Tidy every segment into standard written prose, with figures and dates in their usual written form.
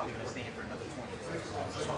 probably going to stay in for another 20 years.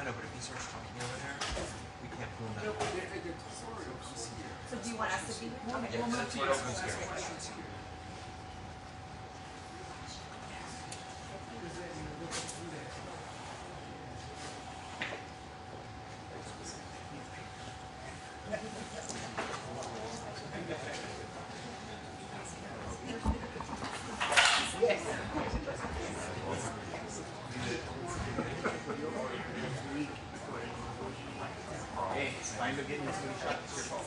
I know, but if he starts talking over there, we can't boom that. So do you want us to be? Yeah, that's what else is here. Hey, it's time to get into the shot. It's your fault.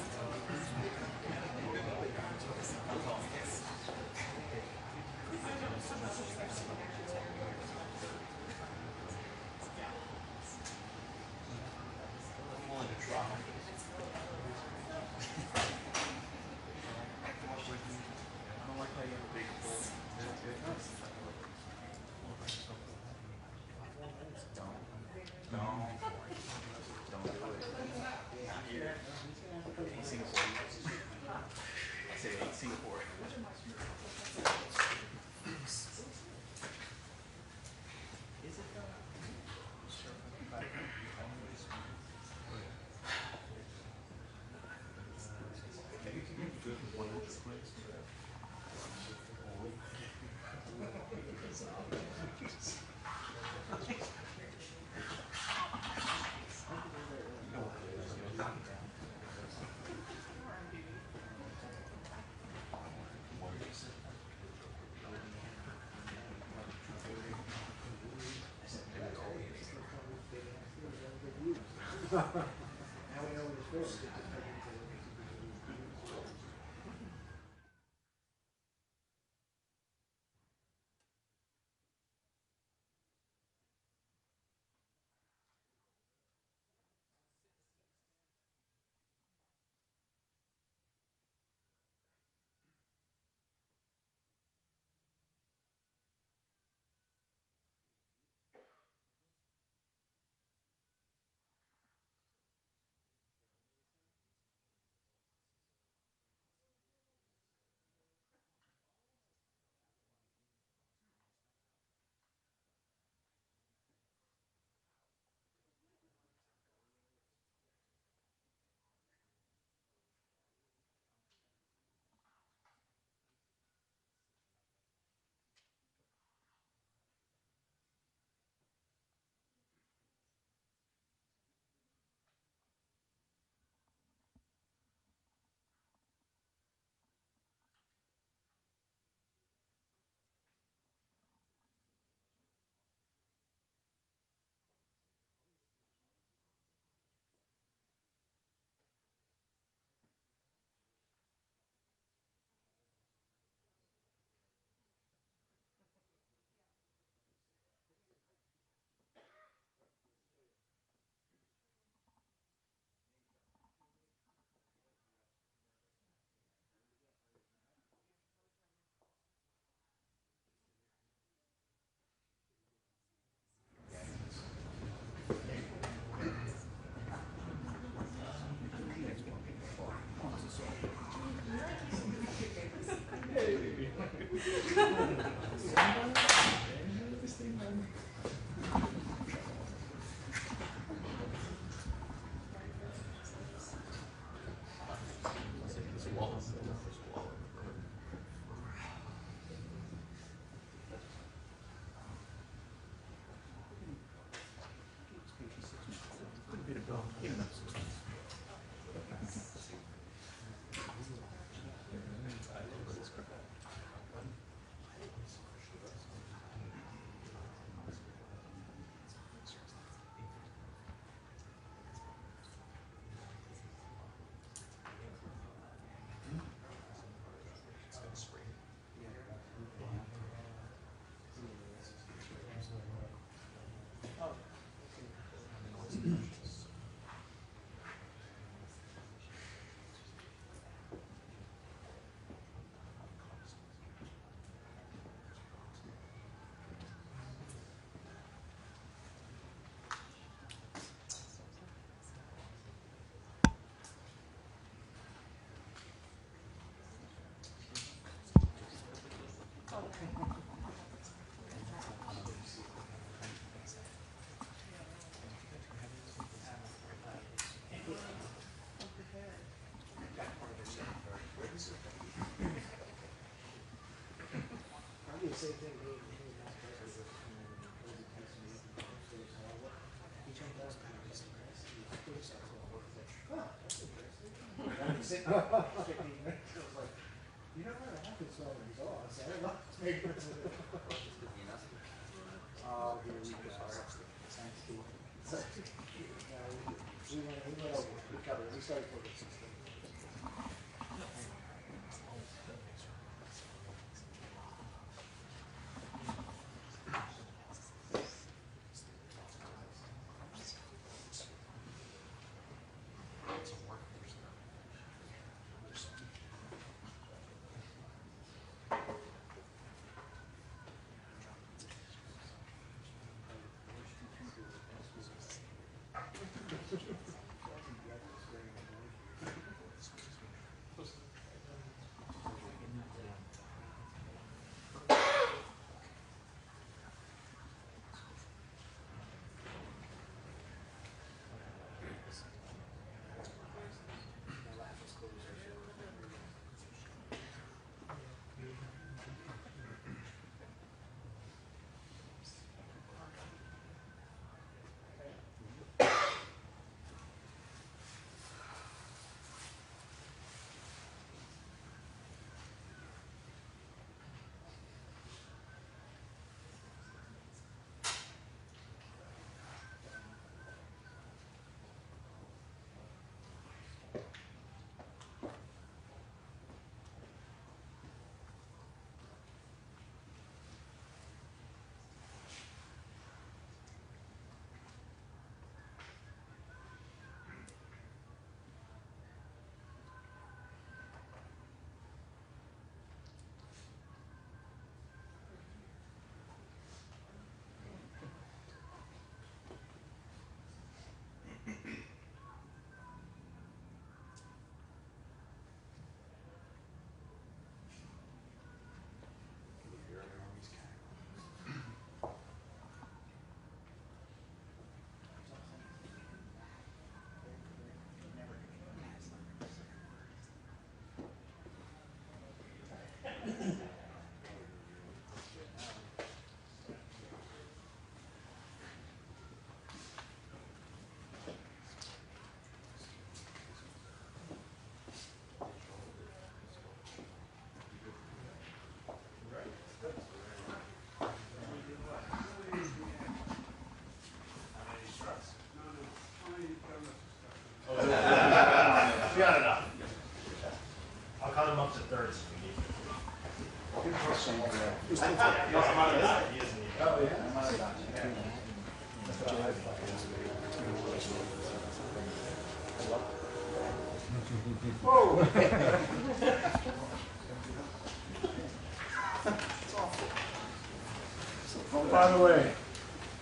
By the way,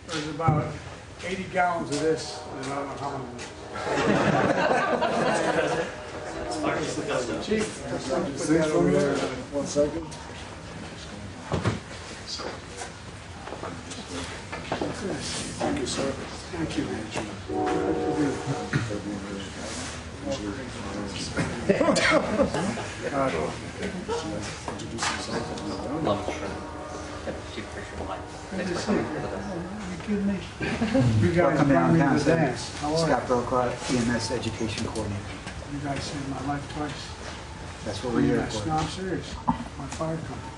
there's about 80 gallons of this, and I don't know how many. Chief, put that over there. 1 second. Thank you, sir. Thank you, You guys Welcome brought me downtown, to the dance. How are Scott Burkhardt, EMS Education Coordinator. you? You guys saved my life twice. That's what we're here Yes, no, for. I'm serious. My fire company.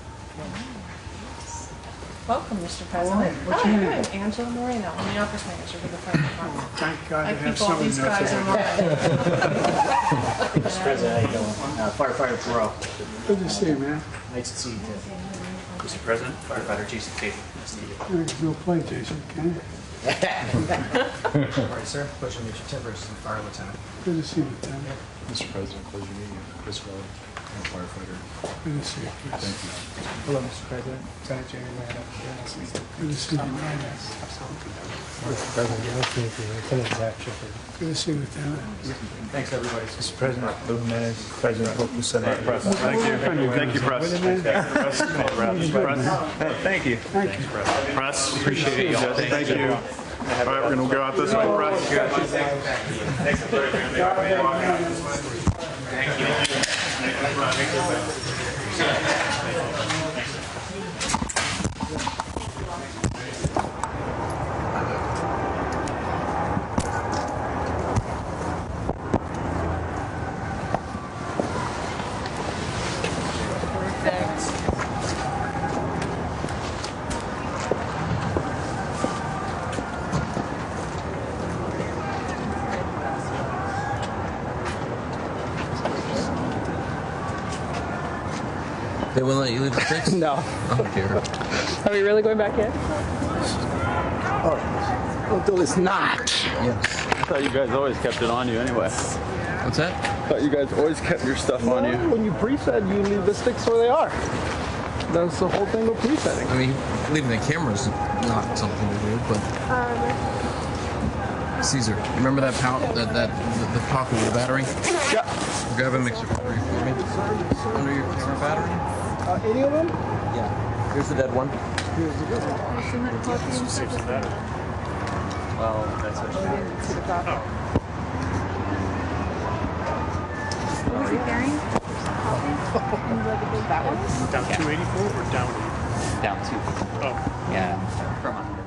Welcome, Mr. President. What's your name? I'm Angela Moreno. I'm the office manager for the fire department. Thank God I to have keep all someone these guys in there. line. Mr. President, how you doing? Firefighter Perot. Good to see you, man. Nice to see you too. Mr. President, Firefighter Jason Tate. Nice to meet you. There's no play, Jason, can you? All right, sir. Pleasure to meet you. Tim Bruce, Fire Lieutenant. Good to see you, Tim. Mr. President, pleasure meeting you. Chris Rowe, I'm a firefighter. Good to see you, Chris. Thank you. Hello, Mr. President. Lieutenant Jerry Miranda. Good to see you, man. Mr. President, nice to meet you. Lieutenant Zach Shepard. Good to see you, Lieutenant. Thanks, everybody. Mr. President, Lou Jimenez, President Hope Senate. Thank you, press. Thank you. Thank you. Press, appreciate you. Thank you. All right, we're going to go out this way, press. They wouldn't let you leave the sticks? No. Oh, dear. Are we really going back in? Until it's not. Yes. I thought you guys always kept it on you anyway. What's that? I thought you guys always kept your stuff on you. When you preset, you leave the sticks where they are. That's the whole thing with presetting. I mean, leaving the camera's not something to do, but... Caesar, remember that the Paphos battery? Yeah. Grab a mixer battery for me. Under your camera battery? Any of them? Yeah. Here's the dead one. Here's the good one. Well, that's what What was he carrying? That one? Down 284 or down 8? Down two. Oh. Yeah, from under.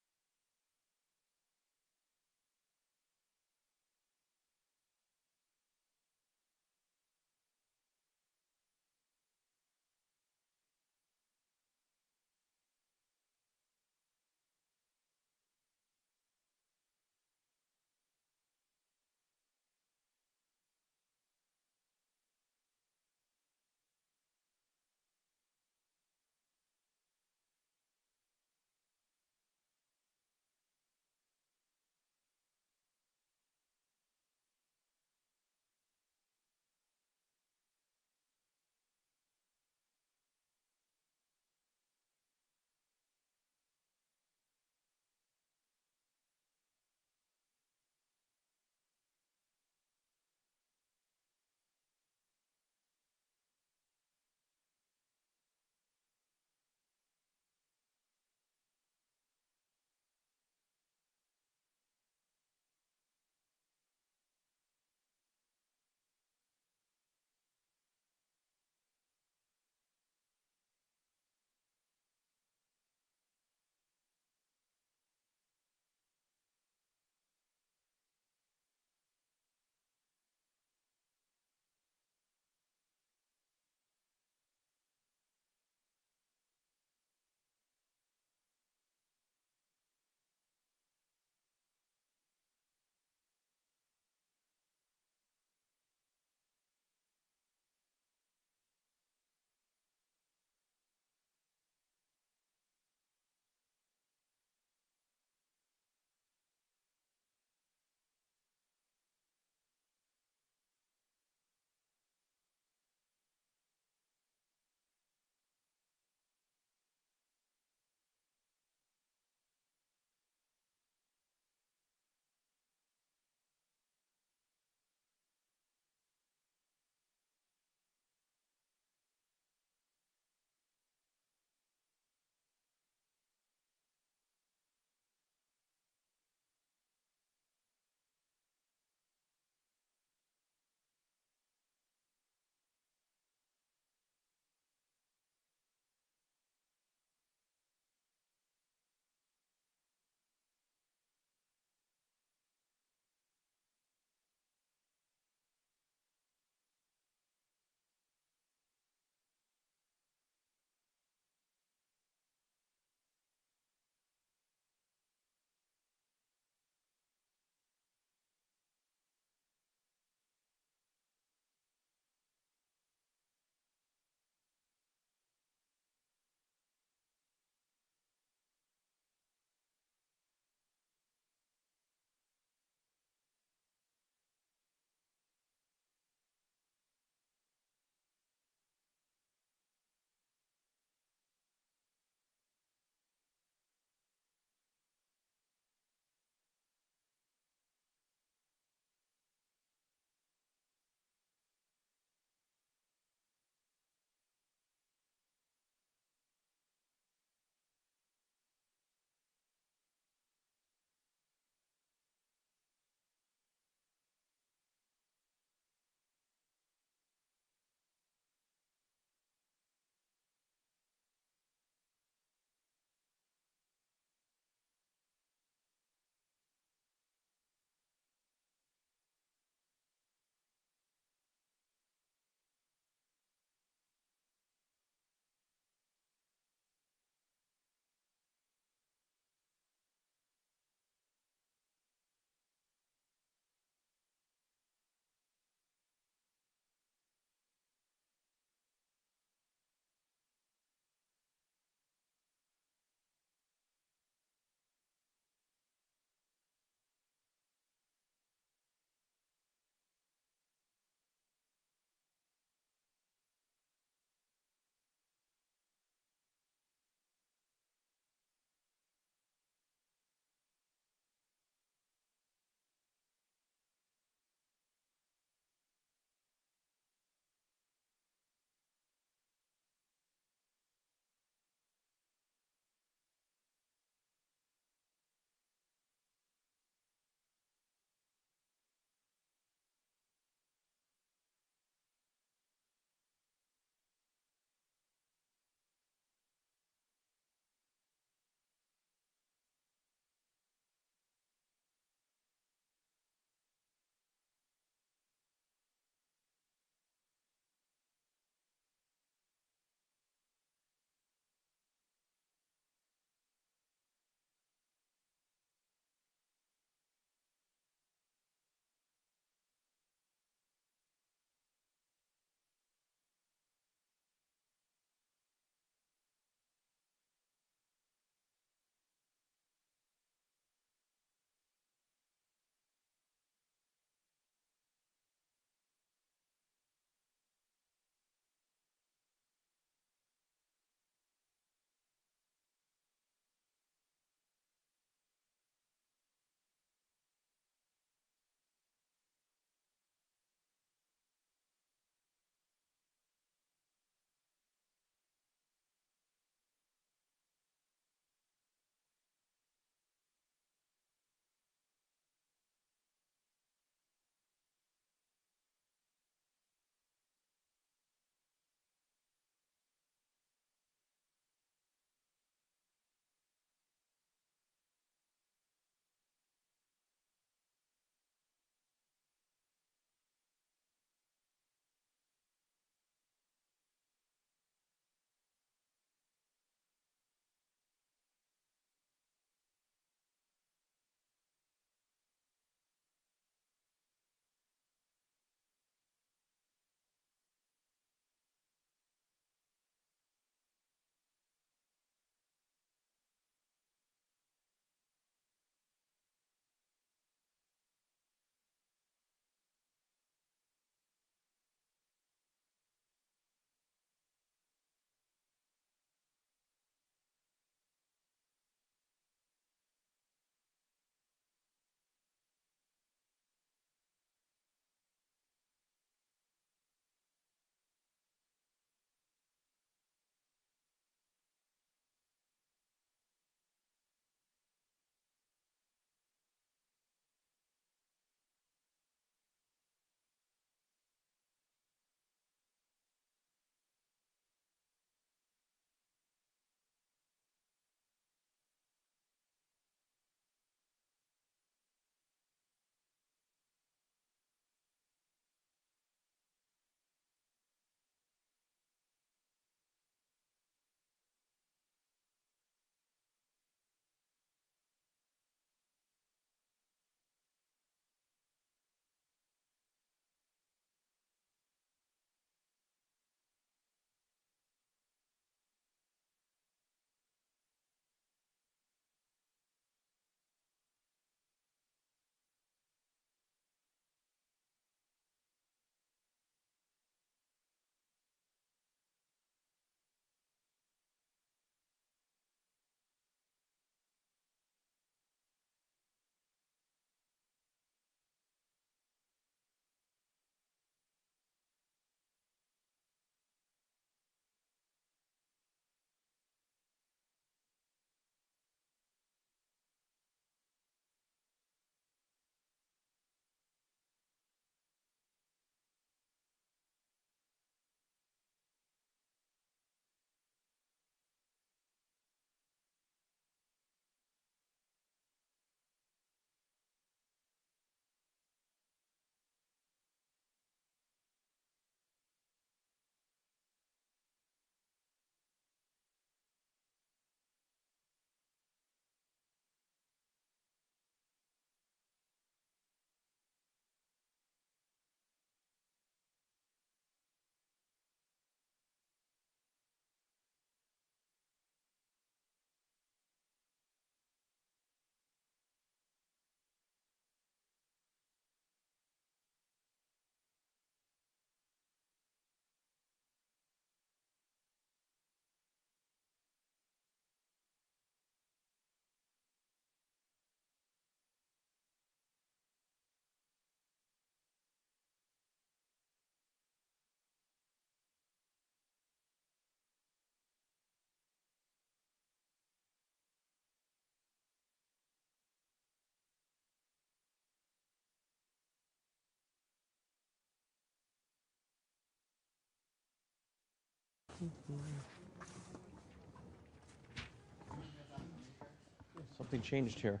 Something changed here.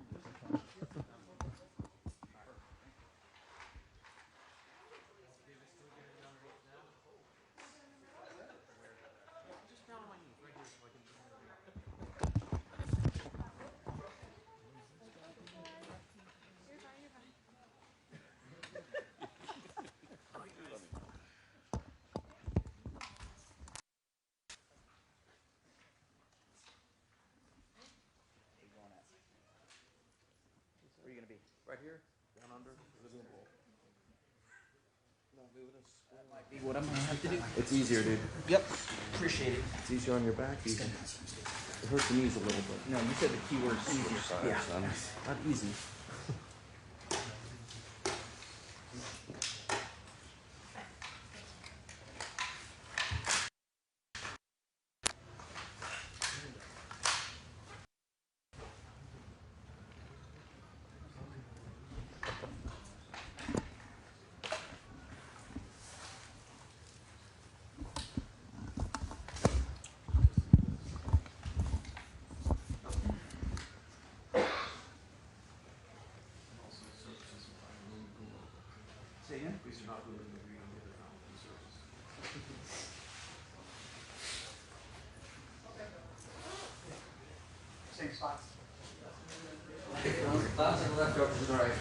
Where are you gonna be? Right here, down under, living bowl. Be what I'm gonna have to do. It's easier, dude. Yep. Appreciate it. It's easier on your back. Easy. It hurts the knees a little bit. No, you said the keyword easier. Yeah. Son. Not easy. Say again? Same spots. Left and left over to the right.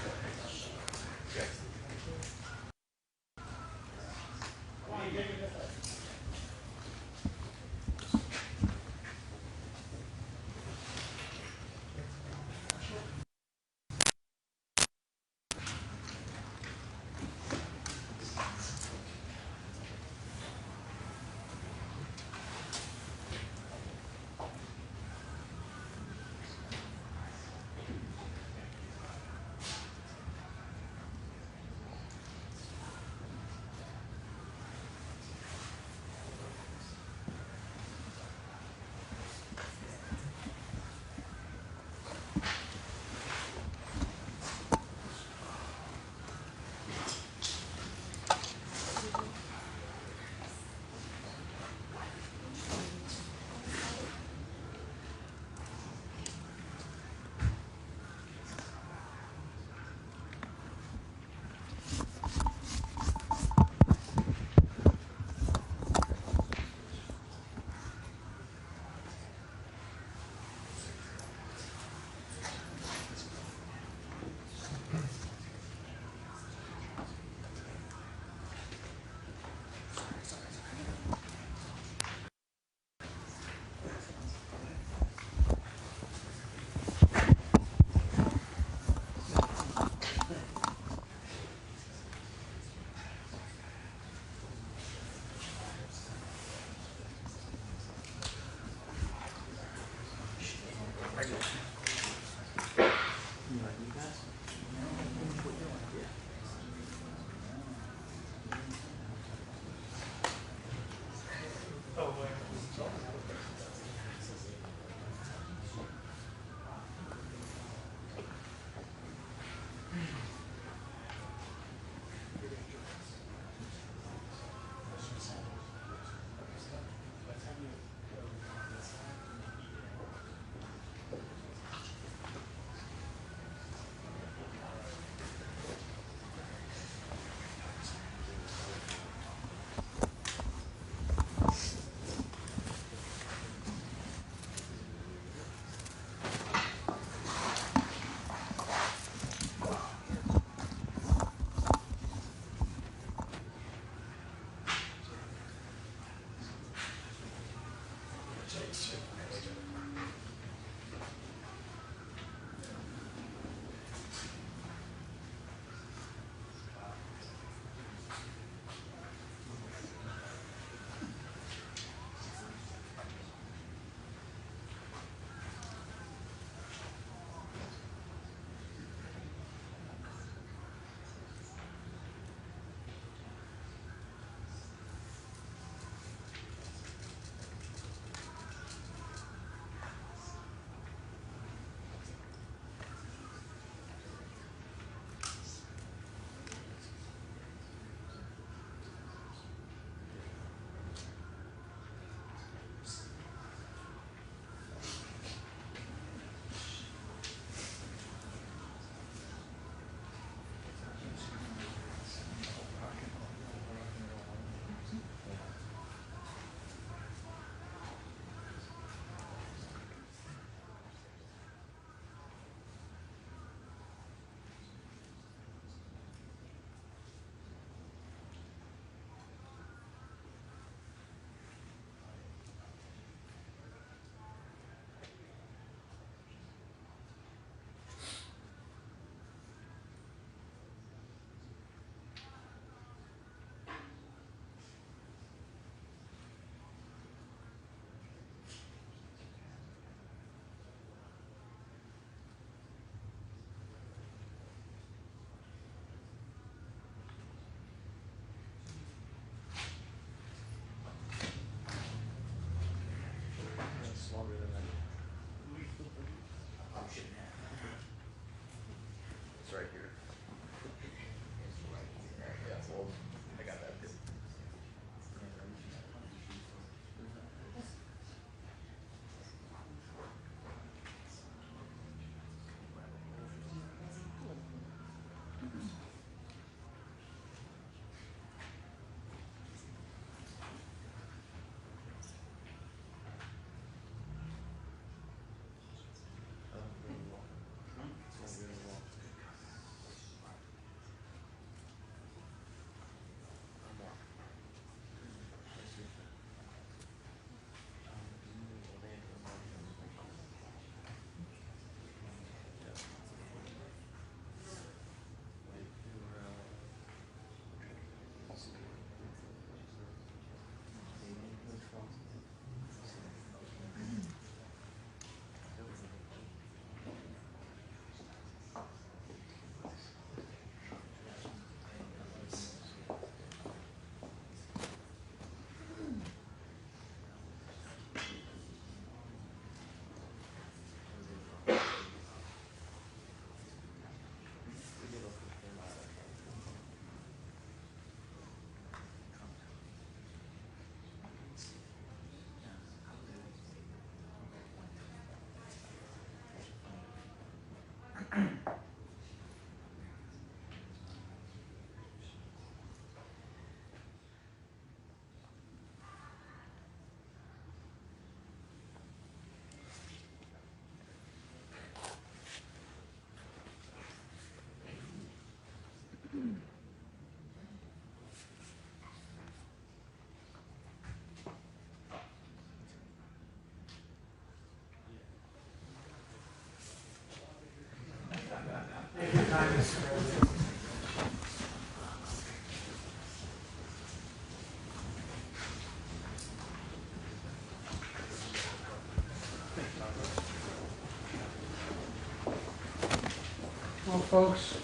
Well, folks,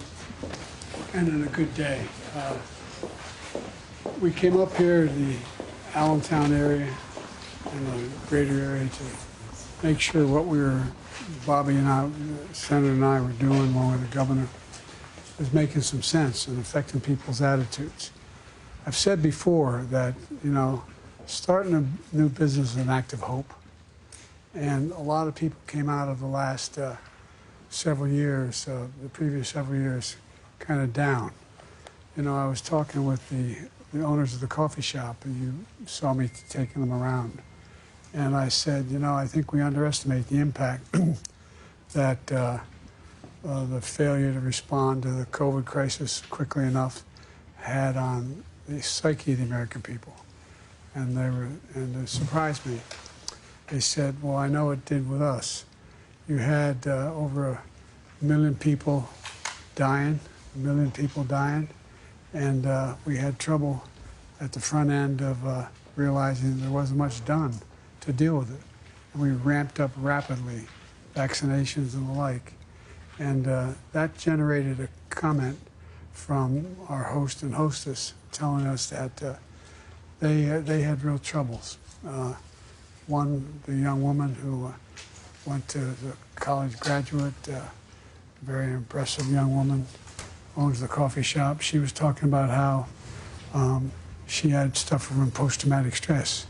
ending a good day. We came up here to the Allentown area and the greater area to make sure what we were, Bobby and I, Senator and I were doing along with the governor, was making some sense and affecting people's attitudes. I've said before that, you know, starting a new business is an act of hope. And a lot of people came out of the last several years, the previous several years, kind of down. You know, I was talking with the owners of the coffee shop, and you saw me taking them around. And I said, you know, I think we underestimate the impact that the failure to respond to the COVID crisis quickly enough had on the psyche of the American people. And it surprised me. They said, well, I know it did with us. You had over 1 million people dying, and we had trouble at the front end of realizing there wasn't much done to deal with it. And we ramped up rapidly, vaccinations and the like. And that generated a comment from our host and hostess telling us that they had real troubles. One, the young woman who went to the college graduate, very impressive young woman, owns the coffee shop. She was talking about how she had suffered from post-traumatic stress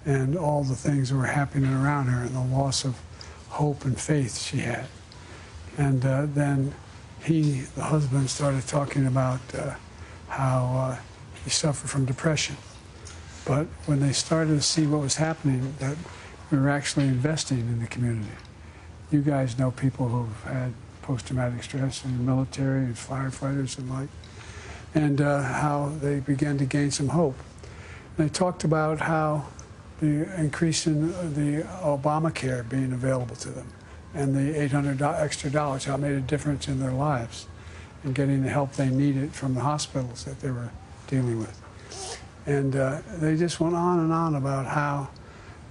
and all the things that were happening around her and the loss of hope and faith she had. And then the husband, started talking about how he suffered from depression. But when they started to see what was happening, that we were actually investing in the community. You guys know people who've had post-traumatic stress in the military and firefighters and like, and how they began to gain some hope. And they talked about how the increase in the Obamacare being available to them and the $800 extra dollars, how it made a difference in their lives and getting the help they needed from the hospitals that they were dealing with. And they just went on and on about how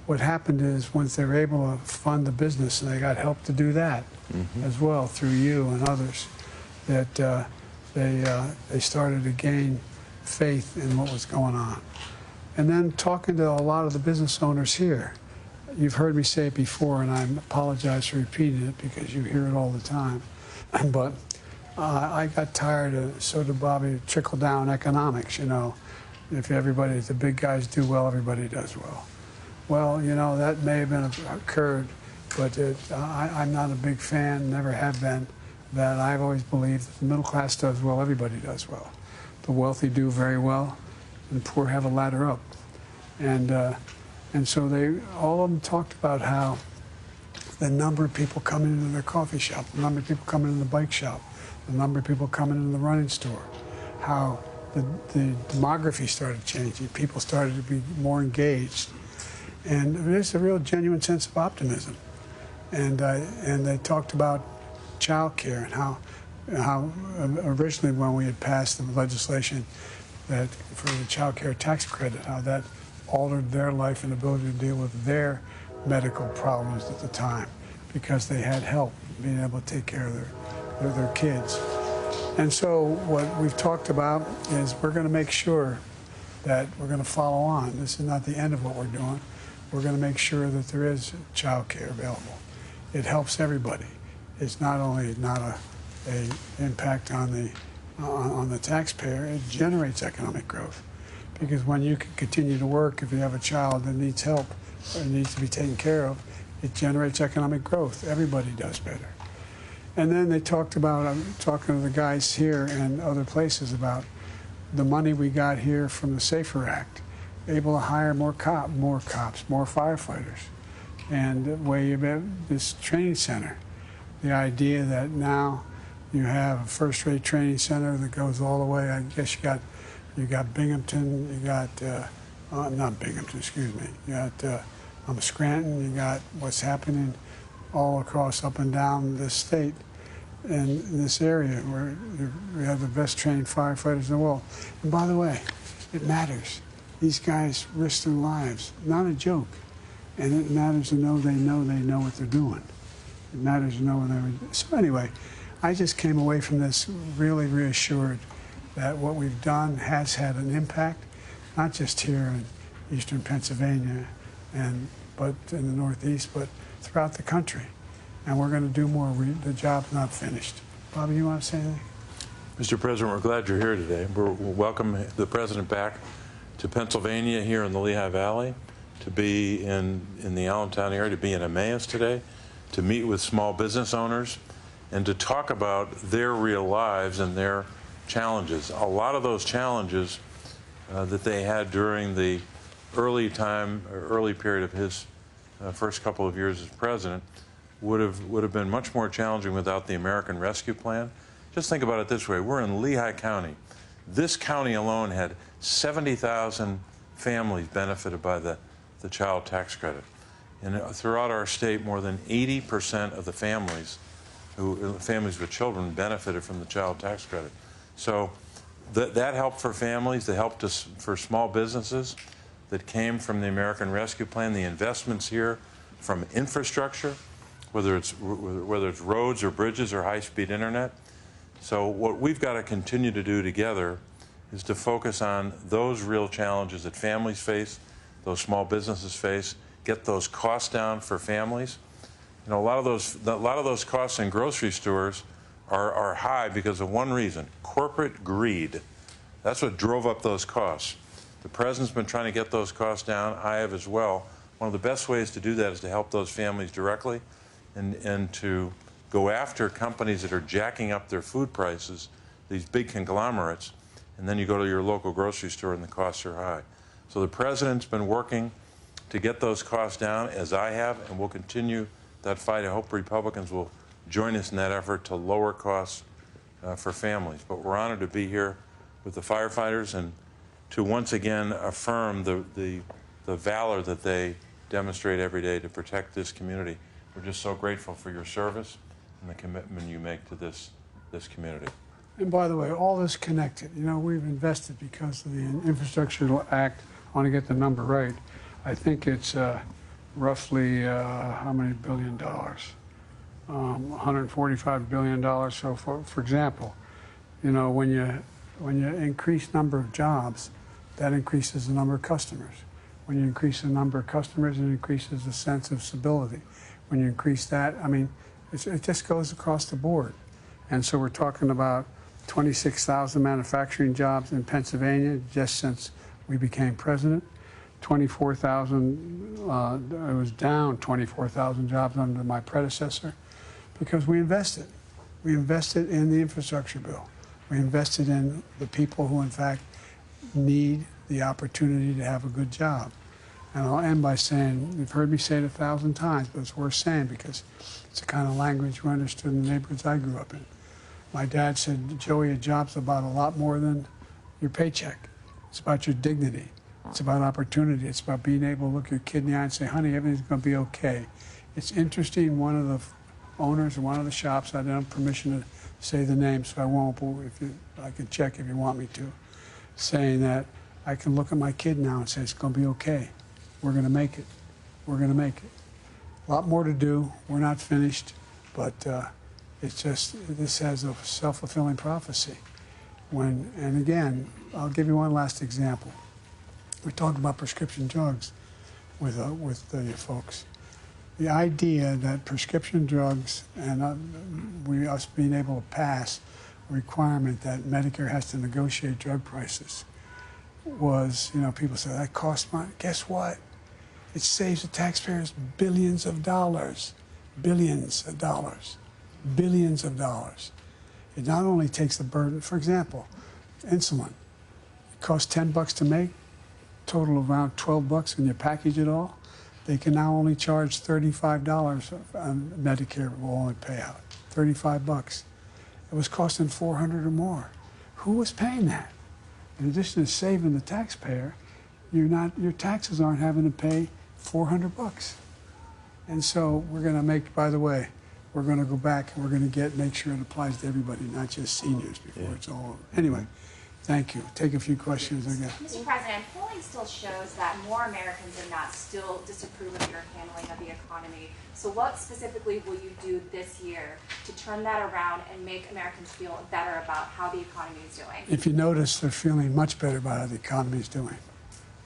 what happened is once they were able to fund the business, and they got help to do that as well through you and others, that they started to gain faith in what was going on. And then talking to a lot of the business owners here, you've heard me say it before, and I apologize for repeating it because you hear it all the time, but I got tired of, so did Bobby, trickle-down economics, you know. If everybody, if the big guys do well, everybody does well. Well, you know, that may have been occurred, but I'm not a big fan, never have been, that I've always believed that the middle class does well, everybody does well. The wealthy do very well, and the poor have a ladder up. And so all of them talked about how the number of people coming into their coffee shop, the number of people coming in the bike shop, the number of people coming into the running store, how the demography started changing. People started to be more engaged. And there's a real genuine sense of optimism. And they talked about child care and how originally when we had passed the legislation that for the child care tax credit, how that altered their life and ability to deal with their medical problems at the time because they had help being able to take care of their kids. And so what we've talked about is we're going to make sure that we're going to follow on. This is not the end of what we're doing. We're going to make sure that there is child care available. It helps everybody. It's not only not a impact on the taxpayer, it generates economic growth. Because when you can continue to work, if you have a child that needs help or needs to be taken care of, it generates economic growth. Everybody does better. And then they talked about, I'm talking to the guys here and other places about the money we got here from the SAFER Act, able to hire more cops, more firefighters, and the way you have this training center. The idea that now you have a first-rate training center that goes all the way, I guess you got Binghamton, you got, not Binghamton, excuse me, you got Scranton, you got what's happening all across up and down the state. in this area where we have the best trained firefighters in the world. And by the way, it matters. These guys risk their lives, not a joke. And it matters to know they know what they're doing. It matters to know when they're. So anyway, I just came away from this really reassured that what we've done has had an impact, not just here in eastern Pennsylvania, but in the Northeast, but throughout the country. And we're going to do more. The job's not finished. Bobby, you want to say anything? Mr. President, we're glad you're here today. We'll welcome the President back to Pennsylvania here in the Lehigh Valley, to be in the Allentown area, to be in Emmaus today, to meet with small business owners, and to talk about their real lives and their challenges. A lot of those challenges that they had during the early period of his first couple of years as president would have been much more challenging without the American Rescue Plan. Just think about it this way. We're in Lehigh County. This county alone had 70,000 families benefited by the child tax credit. And throughout our state, more than 80% of the families with children benefited from the child tax credit. So that helped for families, that helped us for small businesses that came from the American Rescue Plan, the investments here from infrastructure, whether it's roads or bridges or high-speed internet. So what we've got to continue to do together is to focus on those real challenges that families face, those small businesses face, get those costs down for families. You know, a lot of those costs in grocery stores are high because of one reason: corporate greed. That's what drove up those costs. The president's been trying to get those costs down. I have as well. One of the best ways to do that is to help those families directly, and to go after companies that are jacking up their food prices, these big conglomerates, and then you go to your local grocery store and the costs are high. So the president's been working to get those costs down, as I have, and we'll continue that fight. I hope Republicans will join us in that effort to lower costs for families. But we're honored to be here with the firefighters and to once again affirm the valor that they demonstrate every day to protect this community. We're just so grateful for your service and the commitment you make to this community. And by the way, all this connected. You know, we've invested because of the Infrastructure Act. I want to get the number right. I think it's roughly how many $billion? $145 billion. So, for example, you know, when you increase number of jobs, that increases the number of customers. When you increase the number of customers, it increases the sense of stability. When you increase that, I mean, it just goes across the board. And so we're talking about 26,000 manufacturing jobs in Pennsylvania just since we became president. 24,000, it was down 24,000 jobs under my predecessor because we invested. We invested in the infrastructure bill. We invested in the people who, in fact, need the opportunity to have a good job. And I'll end by saying, you've heard me say it 1,000 times, but it's worth saying because it's the kind of language we understood in the neighborhoods I grew up in. My dad said, Joey, a job's about a lot more than your paycheck. It's about your dignity. It's about opportunity. It's about being able to look your kid in the eye and say, honey, everything's going to be okay. It's interesting, one of the owners of one of the shops, I don't have permission to say the name, so I won't, but I can check if you want me to, saying that I can look at my kid now and say, it's going to be okay. We're going to make it. We're going to make it. A lot more to do. We're not finished, but it's just, this has a self-fulfilling prophecy. And again, I'll give you one last example. We're talking about prescription drugs with the folks. The idea that prescription drugs and us being able to pass a requirement that Medicare has to negotiate drug prices was, you know, people say, that costs money. Guess what? It saves the taxpayers billions of dollars. Billions of dollars. Billions of dollars. It not only takes the burden, for example, insulin. It costs $10 to make, total of around $12 when you package it all. They can now only charge $35 on Medicare will only pay out. $35. It was costing $400 or more. Who was paying that? In addition to saving the taxpayer, your taxes aren't having to pay $400. And so we're going to make, by the way, we're going to go back and we're going to make sure it applies to everybody, not just seniors before it's all over. Anyway, thank you. Take a few questions again. Mr. President, polling still shows that more Americans than not still disapprove of your handling of the economy. So what specifically will you do this year to turn that around and make Americans feel better about how the economy is doing? If you notice, they're feeling much better about how the economy is doing.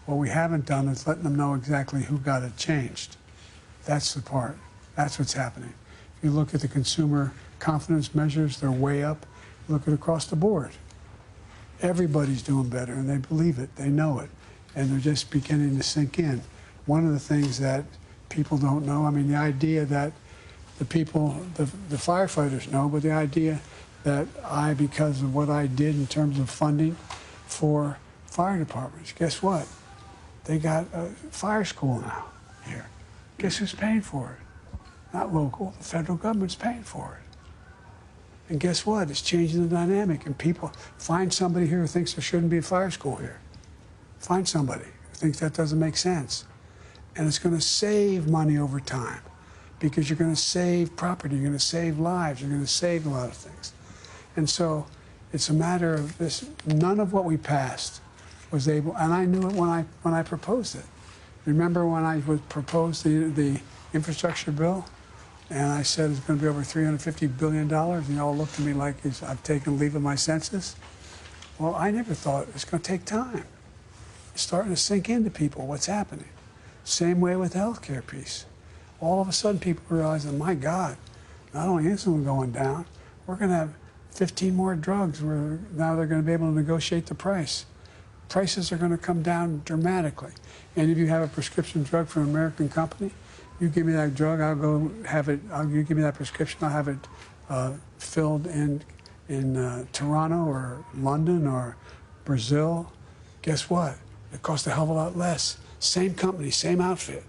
What we haven't done is letting them know exactly who got it changed. That's the part. That's what's happening. If you look at the consumer confidence measures, they're way up. Look at across the board. Everybody's doing better, and they believe it. They know it, and they're just beginning to sink in. One of the things that people don't know, I mean, the idea that the firefighters know, but the idea that because of what I did in terms of funding for fire departments, guess what? They got a fire school now here. Guess who's paying for it? Not local. The federal government's paying for it. And guess what? It's changing the dynamic. And people find somebody here who thinks there shouldn't be a fire school here. Find somebody who thinks that doesn't make sense. And it's going to save money over time because you're going to save property, you're going to save lives, you're going to save a lot of things. And so it's a matter of this. None of what we passed was able, and I knew it when I proposed it. Remember when I proposed the infrastructure bill? And I said it's going to be over $350 billion. And you all looked at me like I've taken leave of my senses. Well, I never thought it's going to take time. It's starting to sink into people what's happening. Same way with the healthcare piece. All of a sudden, people realize, my God, not only insulin going down, we're going to have 15 more drugs where now they're going to be able to negotiate the price. Prices are going to come down dramatically. And if you have a prescription drug from an American company, you give me that drug, I'll go have it. You give me that prescription, I'll have it filled in Toronto or London or Brazil. Guess what? It costs a hell of a lot less. Same company, same outfit.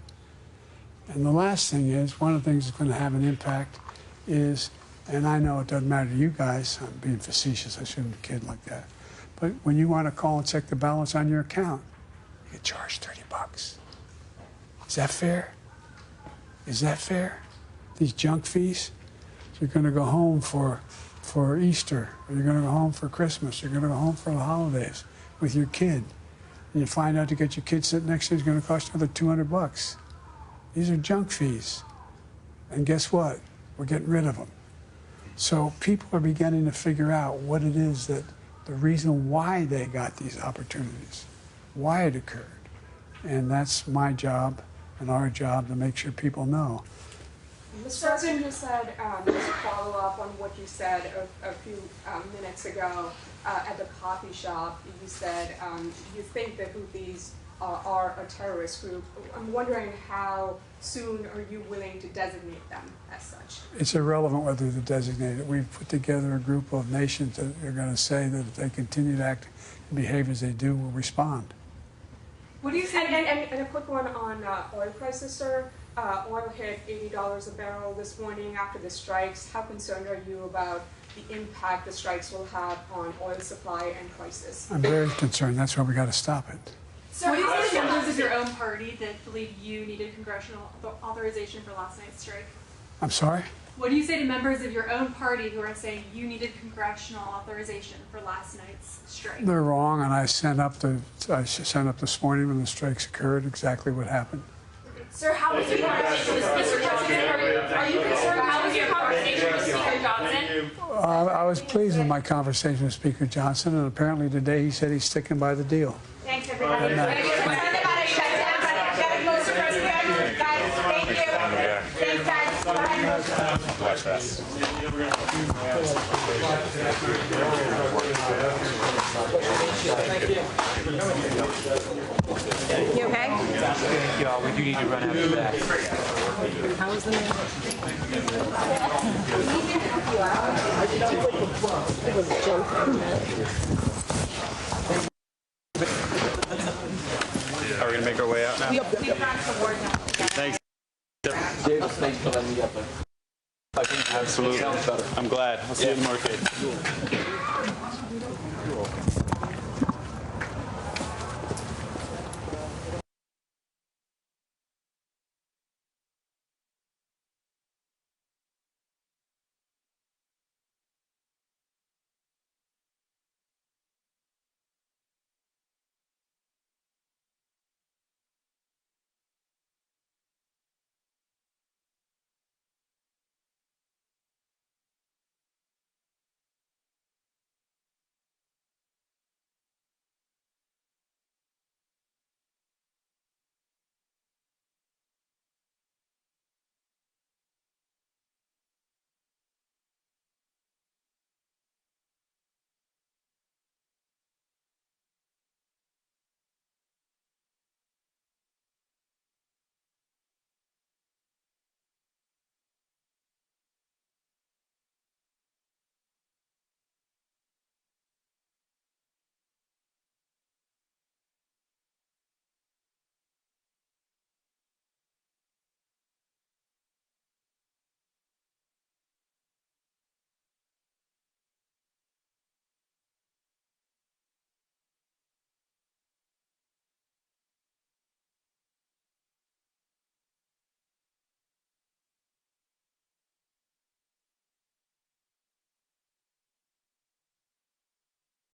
And the last thing is, one of the things that's going to have an impact is, and I know it doesn't matter to you guys, I'm being facetious, I shouldn't kid like that, but when you want to call and check the balance on your account, you get charged $30. Is that fair? Is that fair? These junk fees? You're going to go home for Easter, or you're going to go home for Christmas, you're going to go home for the holidays with your kid, and you find out to get your kid sitting next to you is going to cost you another $200. These are junk fees. And guess what? We're getting rid of them. So people are beginning to figure out what it is that the reason why they got these opportunities, why it occurred. And that's my job and our job to make sure people know. Mr. President, you said, just to follow up on what you said a few minutes ago at the coffee shop, you said you think the Houthis are a terrorist group. I'm wondering how soon are you willing to designate them as such? It's irrelevant whether they're designated. We've put together a group of nations that are going to say that if they continue to act and behave as they do, we'll respond. What do you say? And a quick one on oil prices, sir. Oil hit $80 a barrel this morning after the strikes. How concerned are you about the impact the strikes will have on oil supply and prices? I'm very concerned. That's why we got to stop it. So what do you say to members of your own party that believe you needed congressional authorization for last night's strike? I'm sorry? What do you say to members of your own party who are saying you needed congressional authorization for last night's strike? They're wrong, and I sent up this morning when the strikes occurred exactly what happened. Sir, how was your conversation with Speaker Johnson? Are you concerned? How was your conversation with Speaker Johnson? I was pleased with my conversation with Speaker Johnson, and apparently today he said he's sticking by the deal. Thanks, everybody. Thank you. Thanks, guys. Watch this. You okay? Thank you all. We do need to run after that. How was the meeting? It was a joke. Are we going to make our way out now? Thanks. Davis, thanks for letting me up there. Absolutely. I'm glad. I'll see you in the market.